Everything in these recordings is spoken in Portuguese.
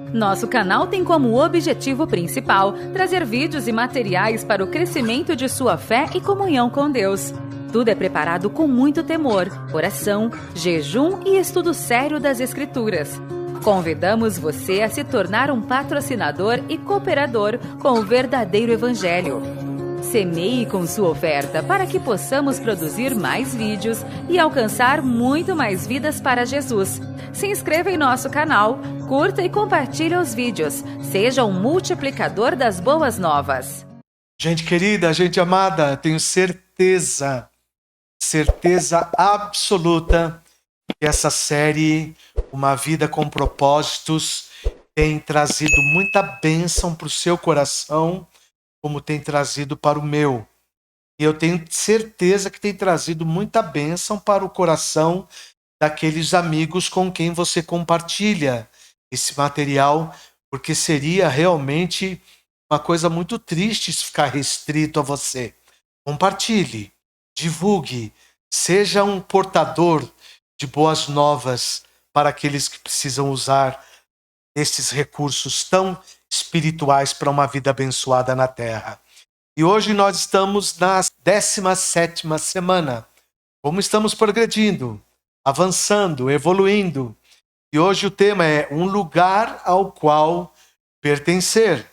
Nosso canal tem como objetivo principal trazer vídeos e materiais para o crescimento de sua fé e comunhão com Deus. Tudo é preparado com muito temor, oração, jejum e estudo sério das Escrituras. Convidamos você a se tornar um patrocinador e cooperador com o verdadeiro Evangelho. Semeie com sua oferta para que possamos produzir mais vídeos e alcançar muito mais vidas para Jesus. Se inscreva em nosso canal, curta e compartilhe os vídeos. Seja um multiplicador das boas novas. Gente querida, gente amada, tenho certeza absoluta que essa série, Uma Vida com Propósitos, tem trazido muita bênção para o seu coração, como tem trazido para o meu. E eu tenho certeza que tem trazido muita bênção para o coração daqueles amigos com quem você compartilha esse material, porque seria realmente uma coisa muito triste se ficar restrito a você. Compartilhe, divulgue, seja um portador de boas novas para aqueles que precisam usar esses recursos tão espirituais para uma vida abençoada na Terra. E hoje nós estamos na 17ª semana. Como estamos progredindo, avançando, evoluindo. E hoje o tema é um lugar ao qual pertencer.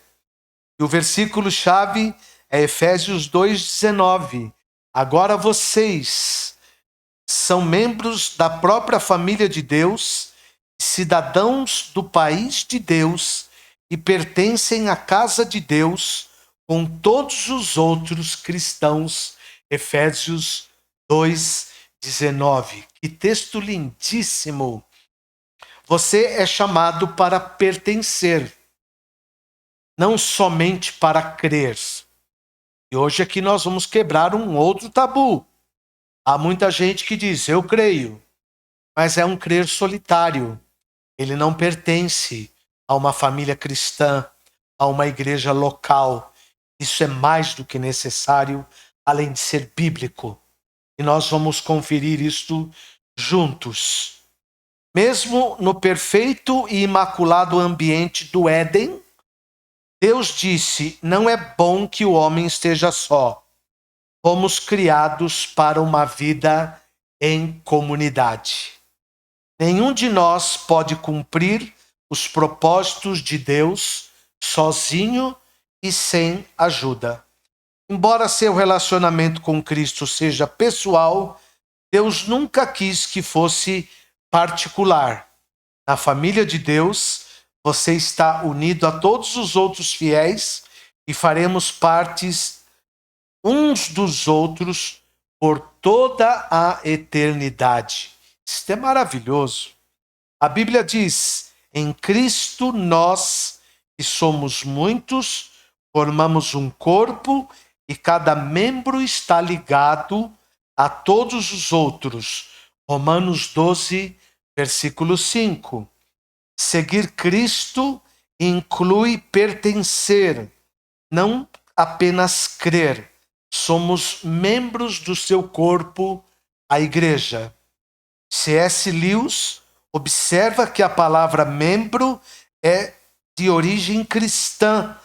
E o versículo-chave é Efésios 2,19. Agora vocês são membros da própria família de Deus, cidadãos do país de Deus e pertencem à casa de Deus com todos os outros cristãos. Efésios 2,19. Que texto lindíssimo! Você é chamado para pertencer, não somente para crer. E hoje aqui nós vamos quebrar um outro tabu. Há muita gente que diz, eu creio, mas é um crer solitário. Ele não pertence a uma família cristã, a uma igreja local. Isso é mais do que necessário, além de ser bíblico. E nós vamos conferir isto juntos. Mesmo no perfeito e imaculado ambiente do Éden, Deus disse, não é bom que o homem esteja só. Fomos criados para uma vida em comunidade. Nenhum de nós pode cumprir os propósitos de Deus sozinho e sem ajuda. Embora seu relacionamento com Cristo seja pessoal, Deus nunca quis que fosse particular. Na família de Deus, você está unido a todos os outros fiéis e faremos partes uns dos outros por toda a eternidade. Isso é maravilhoso. A Bíblia diz, em Cristo nós, que somos muitos, formamos um corpo e cada membro está ligado a todos os outros. Romanos 12, versículo 5. Seguir Cristo inclui pertencer, não apenas crer. Somos membros do seu corpo, a igreja. C.S. Lewis observa que a palavra membro é de origem cristã,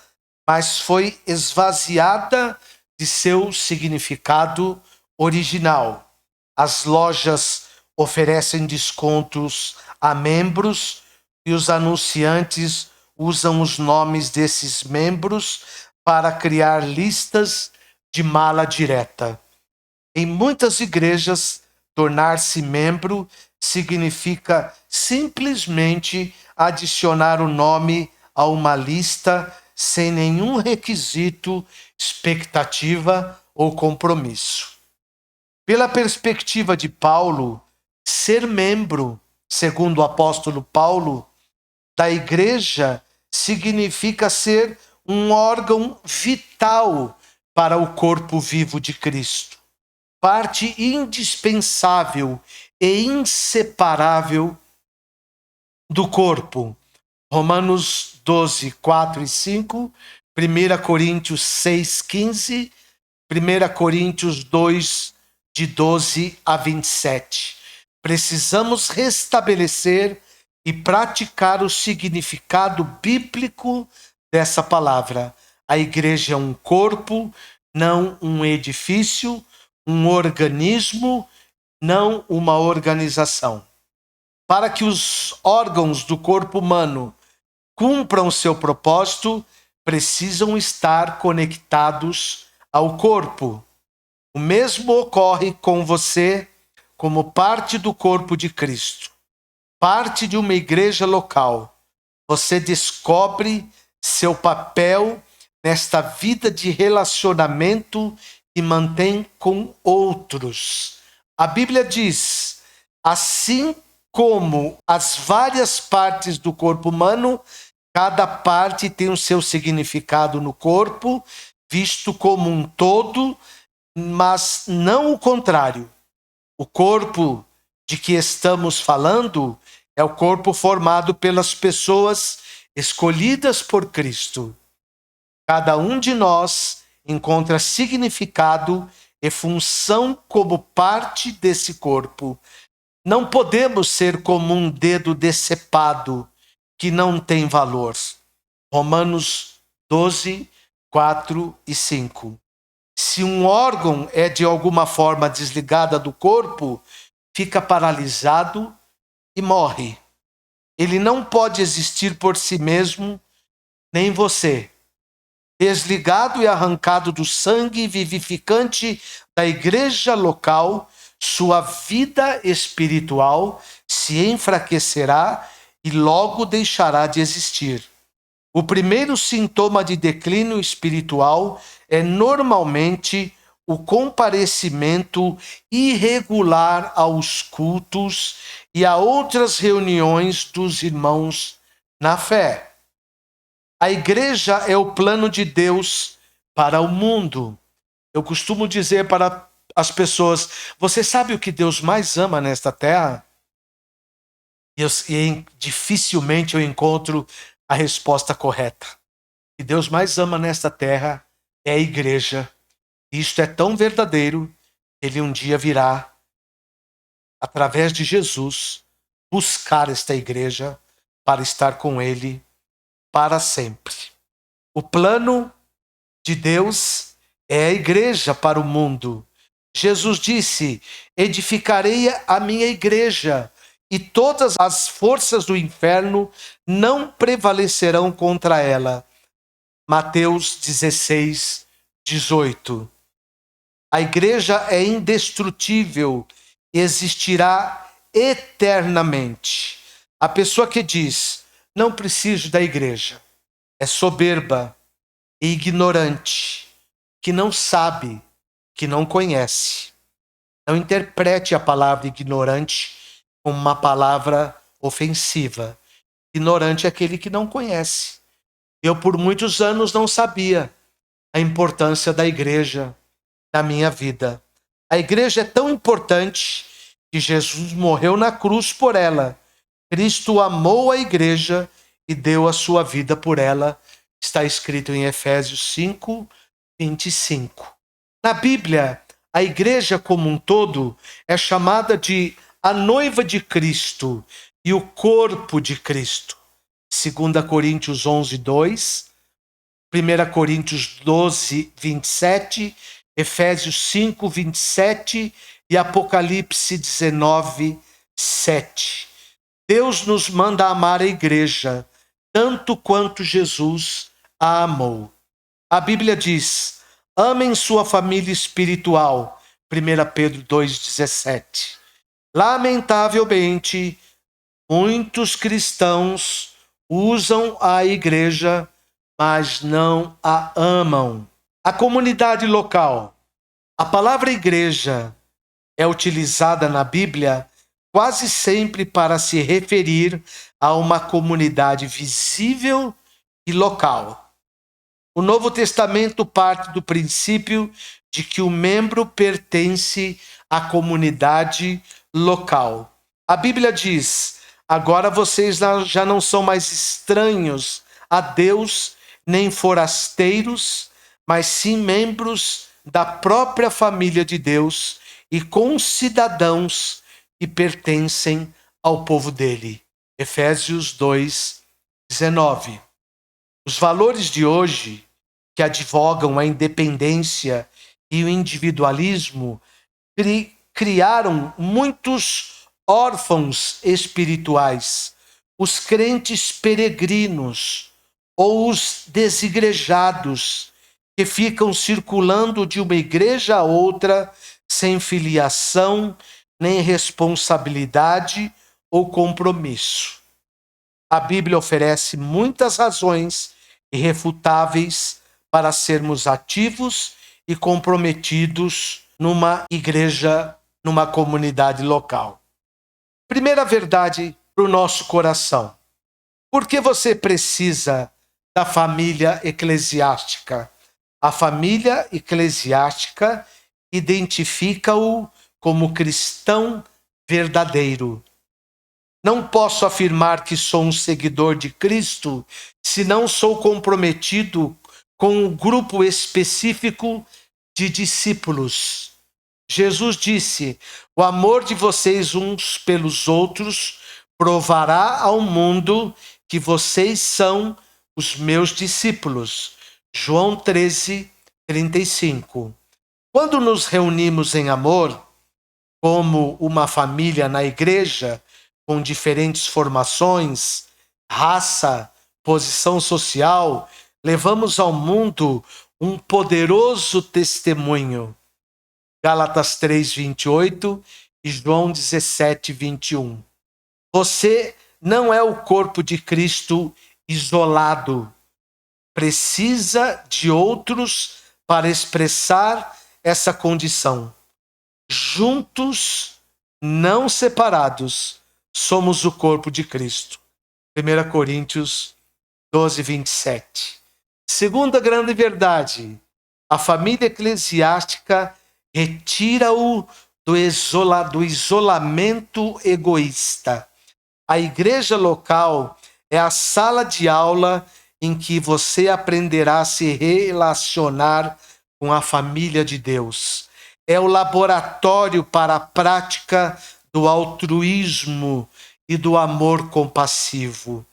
mas foi esvaziada de seu significado original. As lojas oferecem descontos a membros e os anunciantes usam os nomes desses membros para criar listas de mala direta. Em muitas igrejas, tornar-se membro significa simplesmente adicionar o nome a uma lista sem nenhum requisito, expectativa ou compromisso. Pela perspectiva de Paulo, ser membro, segundo o apóstolo Paulo, da igreja significa ser um órgão vital para o corpo vivo de Cristo. Parte indispensável e inseparável do corpo. Romanos 12, 4 e 5, 1 Coríntios 6, 15, 1 Coríntios 2, de 12 a 27. Precisamos restabelecer e praticar o significado bíblico dessa palavra. A igreja é um corpo, não um edifício, um organismo, não uma organização. Para que os órgãos do corpo humano cumpram seu propósito, precisam estar conectados ao corpo. O mesmo ocorre com você como parte do corpo de Cristo, parte de uma igreja local. Você descobre seu papel nesta vida de relacionamento e mantém com outros. A Bíblia diz: assim como as várias partes do corpo humano, cada parte tem o seu significado no corpo, visto como um todo, mas não o contrário. O corpo de que estamos falando é o corpo formado pelas pessoas escolhidas por Cristo. Cada um de nós encontra significado e função como parte desse corpo. Não podemos ser como um dedo decepado que não tem valor. Romanos 12, 4 e 5. Se um órgão é de alguma forma desligado do corpo, fica paralisado e morre. Ele não pode existir por si mesmo, nem você. Desligado e arrancado do sangue vivificante da igreja local, sua vida espiritual se enfraquecerá e logo deixará de existir. O primeiro sintoma de declínio espiritual é normalmente o comparecimento irregular aos cultos e a outras reuniões dos irmãos na fé. A igreja é o plano de Deus para o mundo. Eu costumo dizer para as pessoas: você sabe o que Deus mais ama nesta terra? Dificilmente eu encontro a resposta correta. O que Deus mais ama nesta terra é a igreja. Isto é tão verdadeiro, ele um dia virá, através de Jesus, buscar esta igreja para estar com ele para sempre. O plano de Deus é a igreja para o mundo. Jesus disse: edificarei a minha igreja, e todas as forças do inferno não prevalecerão contra ela. Mateus 16, 18. A igreja é indestrutível e existirá eternamente. A pessoa que diz: não preciso da igreja, é soberba e ignorante, que não sabe, que não conhece. Não interprete a palavra ignorante como uma palavra ofensiva. Ignorante é aquele que não conhece. Eu, por muitos anos, não sabia a importância da igreja na minha vida. A igreja é tão importante que Jesus morreu na cruz por ela. Cristo amou a igreja e deu a sua vida por ela. Está escrito em Efésios 5, 25. Na Bíblia, a igreja como um todo é chamada de a noiva de Cristo e o corpo de Cristo. 2 Coríntios 11, 2, 1 Coríntios 12, 27, Efésios 5, 27 e Apocalipse 19, 7. Deus nos manda amar a igreja, tanto quanto Jesus a amou. A Bíblia diz: amem sua família espiritual. 1 Pedro 2,17. Lamentavelmente, muitos cristãos usam a igreja, mas não a amam. A comunidade local. A palavra igreja é utilizada na Bíblia quase sempre para se referir a uma comunidade visível e local. O Novo Testamento parte do princípio de que o membro pertence à comunidade local. A Bíblia diz: agora vocês já não são mais estranhos a Deus, nem forasteiros, mas sim membros da própria família de Deus e concidadãos que pertencem ao povo dele. Efésios 2:19. Os valores de hoje, que advogam a independência e o individualismo, criaram muitos órfãos espirituais, os crentes peregrinos ou os desigrejados, que ficam circulando de uma igreja a outra sem filiação, nem responsabilidade ou compromisso. A Bíblia oferece muitas razões irrefutáveis para sermos ativos e comprometidos numa igreja, numa comunidade local. Primeira verdade para o nosso coração. Por que você precisa da família eclesiástica? A família eclesiástica identifica-o como cristão verdadeiro. Não posso afirmar que sou um seguidor de Cristo se não sou comprometido com um grupo específico de discípulos. Jesus disse: o amor de vocês uns pelos outros provará ao mundo que vocês são os meus discípulos. João 13:35. Quando nos reunimos em amor, como uma família na igreja, com diferentes formações, raça, posição social, levamos ao mundo um poderoso testemunho. Gálatas 3:28 e João 17:21. Você não é o corpo de Cristo isolado. Precisa de outros para expressar essa condição. Juntos, não separados, somos o corpo de Cristo. 1 Coríntios 12:27. Segunda grande verdade: a família eclesiástica retira-o do isolamento egoísta. A igreja local é a sala de aula em que você aprenderá a se relacionar com a família de Deus. É o laboratório para a prática do altruísmo e do amor compassivo.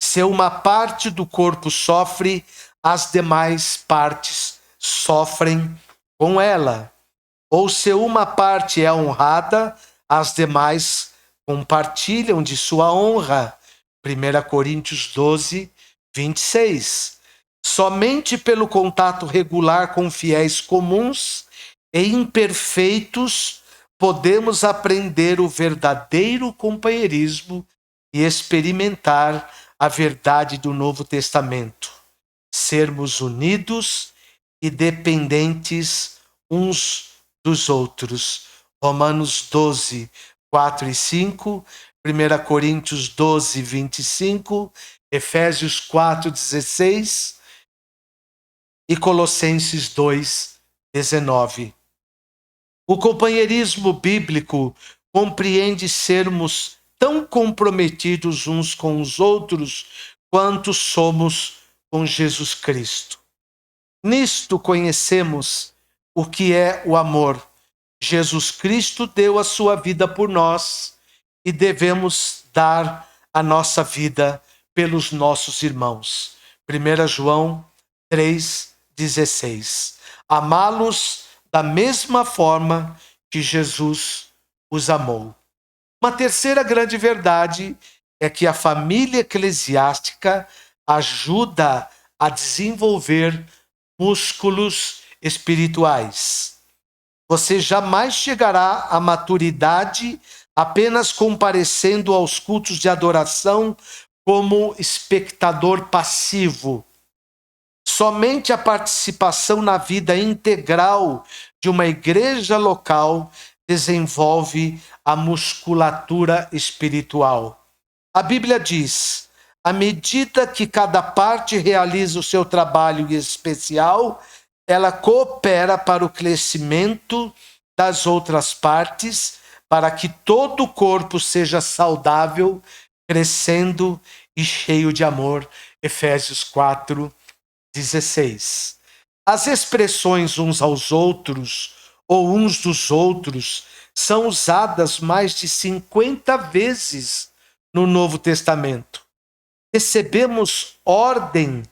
Se uma parte do corpo sofre, as demais partes sofrem com ela. Ou se uma parte é honrada, as demais compartilham de sua honra. 1 Coríntios 12:26. Somente pelo contato regular com fiéis comuns e imperfeitos podemos aprender o verdadeiro companheirismo e experimentar a verdade do Novo Testamento. Sermos unidos e dependentes uns dos outros. Romanos 12:4 e 5, 1 Coríntios 12:25, Efésios 4:16 e Colossenses 2:19. O companheirismo bíblico compreende sermos tão comprometidos uns com os outros quanto somos com Jesus Cristo. Nisto conhecemos o que é o amor. Jesus Cristo deu a sua vida por nós e devemos dar a nossa vida pelos nossos irmãos. 1 João 3:16. Amá-los da mesma forma que Jesus os amou. Uma terceira grande verdade é que a família eclesiástica ajuda a desenvolver músculos espirituais. Você jamais chegará à maturidade apenas comparecendo aos cultos de adoração como espectador passivo. Somente a participação na vida integral de uma igreja local desenvolve a musculatura espiritual. A Bíblia diz: à medida que cada parte realiza o seu trabalho especial, ela coopera para o crescimento das outras partes, para que todo o corpo seja saudável, crescendo e cheio de amor. Efésios 4:16. As expressões uns aos outros ou uns dos outros são usadas mais de 50 vezes no Novo Testamento. Recebemos ordem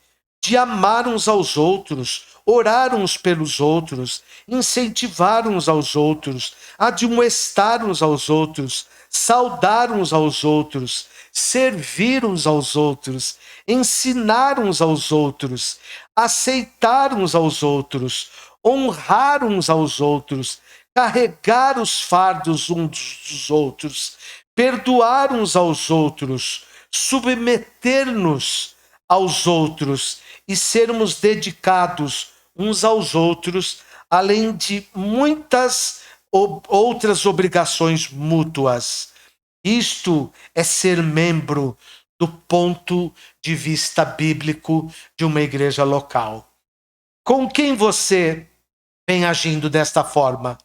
de amar uns aos outros, orar uns pelos outros, incentivar uns aos outros, admoestar uns aos outros, saudar uns aos outros, servir uns aos outros, ensinar uns aos outros, aceitar uns aos outros, honrar uns aos outros, carregar os fardos uns dos outros, perdoar uns aos outros, submeter-nos aos outros e sermos dedicados uns aos outros, além de muitas outras obrigações mútuas. Isto é ser membro do ponto de vista bíblico de uma igreja local. Com quem você vem agindo desta forma?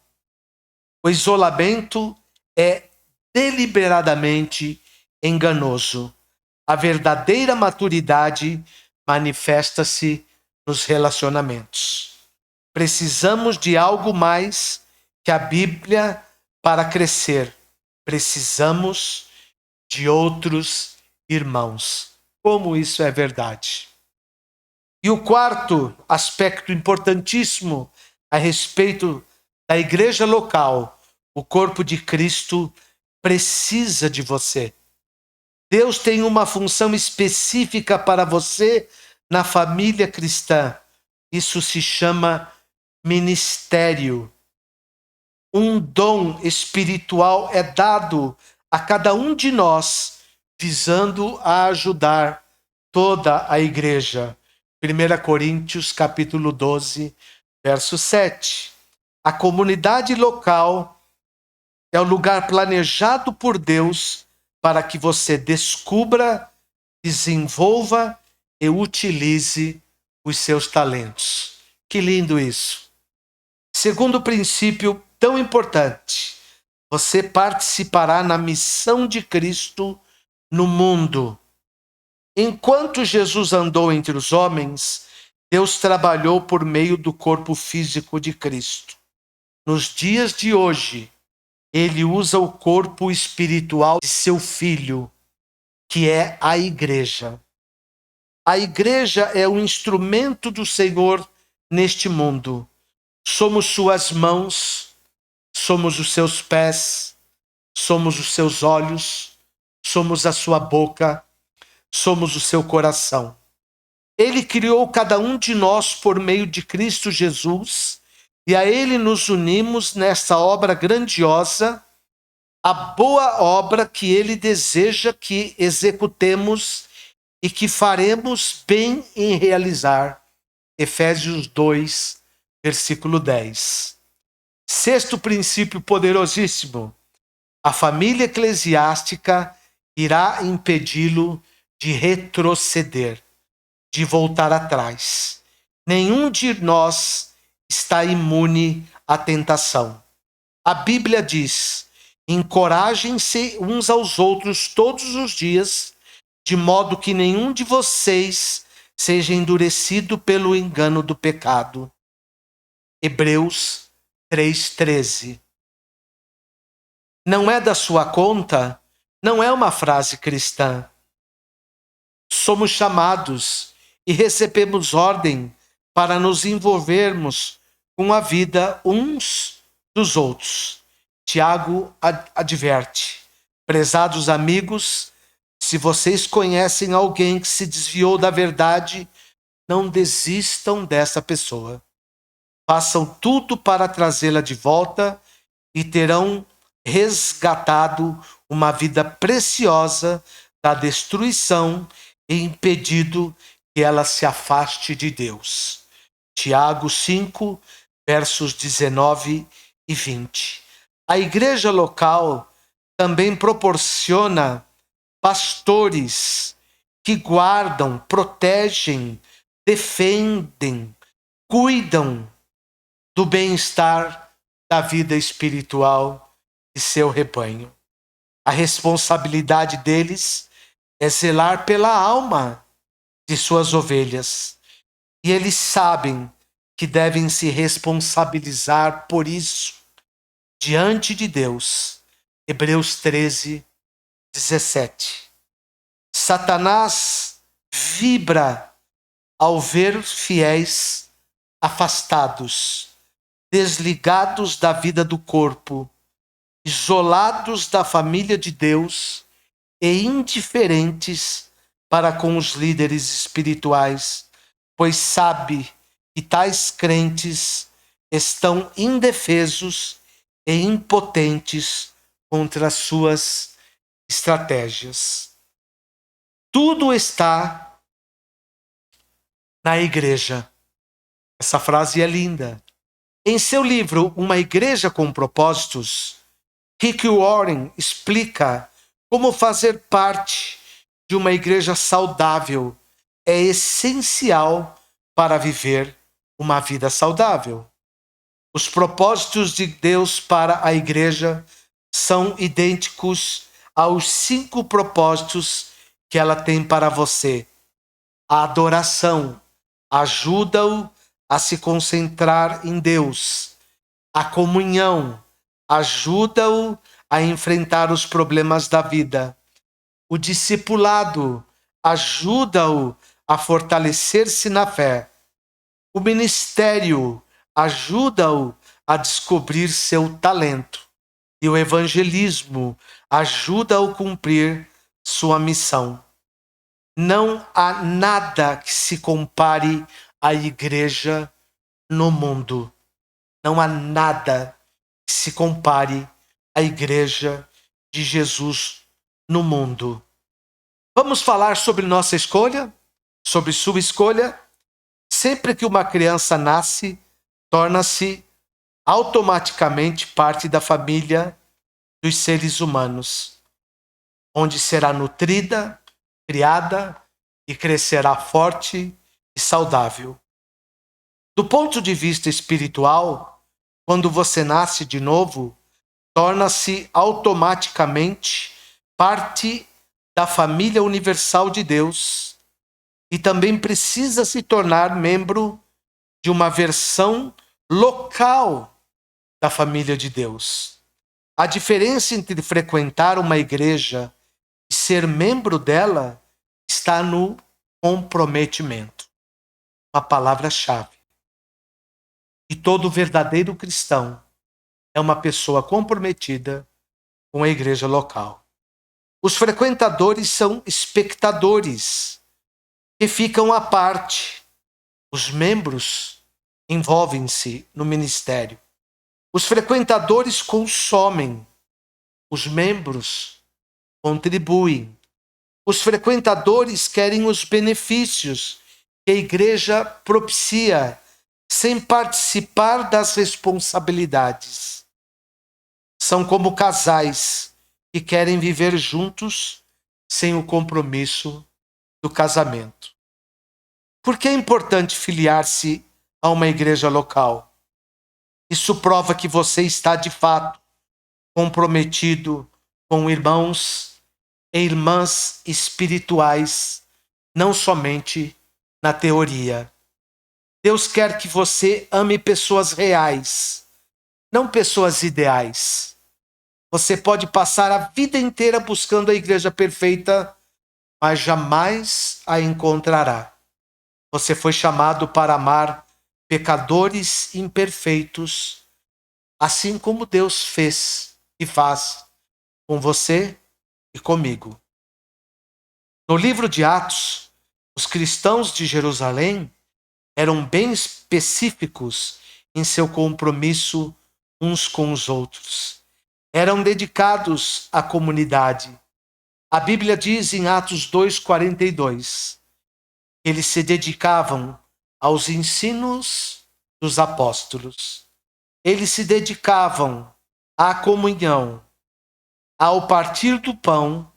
O isolamento é deliberadamente enganoso. A verdadeira maturidade manifesta-se nos relacionamentos. Precisamos de algo mais que a Bíblia para crescer. Precisamos de outros irmãos. Como isso é verdade. E o quarto aspecto importantíssimo a respeito da igreja local, o corpo de Cristo precisa de você. Deus tem uma função específica para você na família cristã. Isso se chama ministério. Um dom espiritual é dado a cada um de nós, visando a ajudar toda a igreja. 1 Coríntios capítulo 12, verso 7. A comunidade local é o lugar planejado por Deus para que você descubra, desenvolva e utilize os seus talentos. Que lindo isso! Segundo princípio tão importante, você participará na missão de Cristo no mundo. Enquanto Jesus andou entre os homens, Deus trabalhou por meio do corpo físico de Cristo. Nos dias de hoje, Ele usa o corpo espiritual de seu Filho, que é a igreja. A igreja é um instrumento do Senhor neste mundo. Somos suas mãos, somos os seus pés, somos os seus olhos, somos a sua boca, somos o seu coração. Ele criou cada um de nós por meio de Cristo Jesus, e a Ele nos unimos nessa obra grandiosa, a boa obra que Ele deseja que executemos e que faremos bem em realizar. Efésios 2, versículo 10. Sexto princípio poderosíssimo. A família eclesiástica irá impedi-lo de retroceder, de voltar atrás. Nenhum de nós está imune à tentação. A Bíblia diz: encorajem-se uns aos outros todos os dias, de modo que nenhum de vocês seja endurecido pelo engano do pecado. Hebreus 3,13. Não é da sua conta, não é uma frase cristã. Somos chamados e recebemos ordem para nos envolvermos com a vida uns dos outros. Tiago adverte: prezados amigos, se vocês conhecem alguém que se desviou da verdade, não desistam dessa pessoa. Façam tudo para trazê-la de volta e terão resgatado uma vida preciosa da destruição e impedido que ela se afaste de Deus. Tiago 5, versos 19 e 20. A igreja local também proporciona pastores que guardam, protegem, defendem, cuidam do bem-estar da vida espiritual de seu rebanho. A responsabilidade deles é zelar pela alma de suas ovelhas. E eles sabem que devem se responsabilizar por isso diante de Deus. Hebreus 13, 17. Satanás vibra ao ver fiéis afastados, desligados da vida do corpo, isolados da família de Deus e indiferentes para com os líderes espirituais, pois sabe que tais crentes estão indefesos e impotentes contra as suas estratégias. Tudo está na igreja. Essa frase é linda. Em seu livro Uma Igreja com Propósitos, Rick Warren explica como fazer parte de uma igreja saudável é essencial para viver uma vida saudável. Os propósitos de Deus para a igreja são idênticos aos 5 propósitos que ela tem para você. A adoração ajuda-o a se concentrar em Deus. A comunhão ajuda-o a enfrentar os problemas da vida. O discipulado ajuda-o a fortalecer-se na fé. O ministério ajuda-o a descobrir seu talento. E o evangelismo ajuda-o a cumprir sua missão. Não há nada que se compare à igreja no mundo. Não há nada que se compare à igreja de Jesus no mundo. Vamos falar sobre nossa escolha? Sobre sua escolha? Sempre que uma criança nasce, torna-se automaticamente parte da família dos seres humanos, onde será nutrida, criada e crescerá forte e saudável. Do ponto de vista espiritual, quando você nasce de novo, torna-se automaticamente parte da família universal de Deus e também precisa se tornar membro de uma versão local da família de Deus. A diferença entre frequentar uma igreja e ser membro dela está no comprometimento. Uma palavra-chave. E todo verdadeiro cristão é uma pessoa comprometida com a igreja local. Os frequentadores são espectadores que ficam à parte. Os membros envolvem-se no ministério. Os frequentadores consomem. Os membros contribuem. Os frequentadores querem os benefícios que a igreja propicia, sem participar das responsabilidades. São como casais que querem viver juntos sem o compromisso do casamento. Por que é importante filiar-se a uma igreja local? Isso prova que você está de fato comprometido com irmãos e irmãs espirituais, não somente na teoria. Deus quer que você ame pessoas reais, não pessoas ideais. Você pode passar a vida inteira buscando a igreja perfeita, mas jamais a encontrará. Você foi chamado para amar pecadores imperfeitos, assim como Deus fez e faz com você e comigo. No livro de Atos, os cristãos de Jerusalém eram bem específicos em seu compromisso uns com os outros. Eram dedicados à comunidade. A Bíblia diz em Atos 2:42 que eles se dedicavam aos ensinos dos apóstolos. Eles se dedicavam à comunhão, ao partir do pão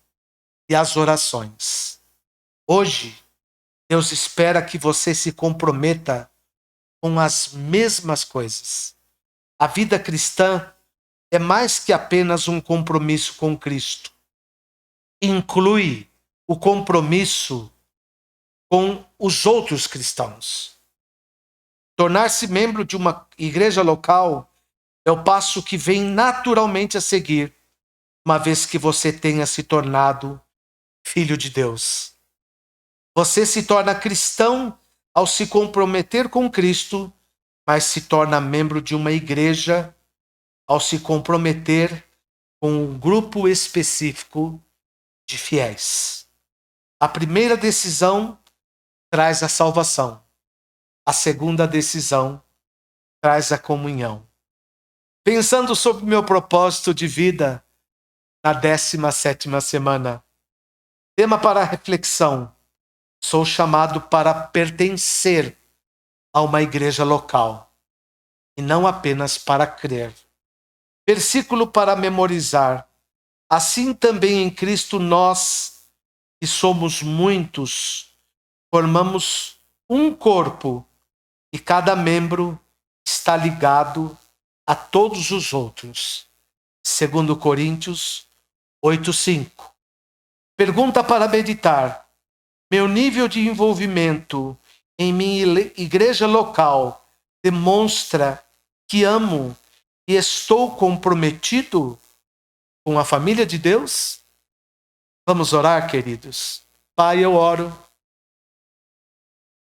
e às orações. Hoje, Deus espera que você se comprometa com as mesmas coisas. A vida cristã é mais que apenas um compromisso com Cristo. Inclui o compromisso com os outros cristãos. Tornar-se membro de uma igreja local é o passo que vem naturalmente a seguir, uma vez que você tenha se tornado filho de Deus. Você se torna cristão ao se comprometer com Cristo, mas se torna membro de uma igreja ao se comprometer com um grupo específico de fiéis. A primeira decisão traz a salvação. A segunda decisão traz a comunhão. Pensando sobre o meu propósito de vida na 17ª semana, tema para reflexão: sou chamado para pertencer a uma igreja local e não apenas para crer. Versículo para memorizar: assim também em Cristo nós, que somos muitos, formamos um corpo e cada membro está ligado a todos os outros. 2 Coríntios 8:5. Pergunta para meditar: meu nível de envolvimento em minha igreja local demonstra que amo e estou comprometido com a família de Deus? Vamos orar, queridos. Pai, eu oro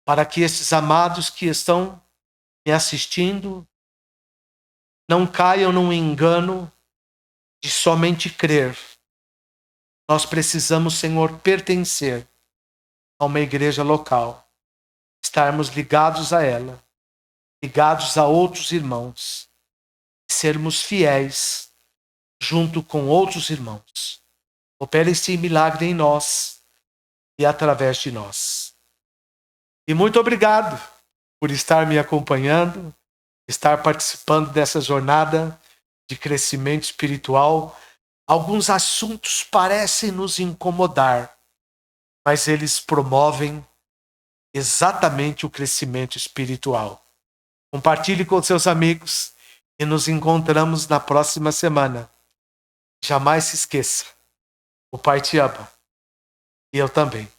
para que esses amados que estão me assistindo não caiam num engano de somente crer. Nós precisamos, Senhor, pertencer a uma igreja local, estarmos ligados a ela, ligados a outros irmãos, sermos fiéis junto com outros irmãos. Opere esse milagre em nós e através de nós. E muito obrigado por estar me acompanhando, estar participando dessa jornada de crescimento espiritual. Alguns assuntos parecem nos incomodar, mas eles promovem exatamente o crescimento espiritual. Compartilhe com seus amigos e nos encontramos na próxima semana. Jamais se esqueça, o Pai te ama e eu também.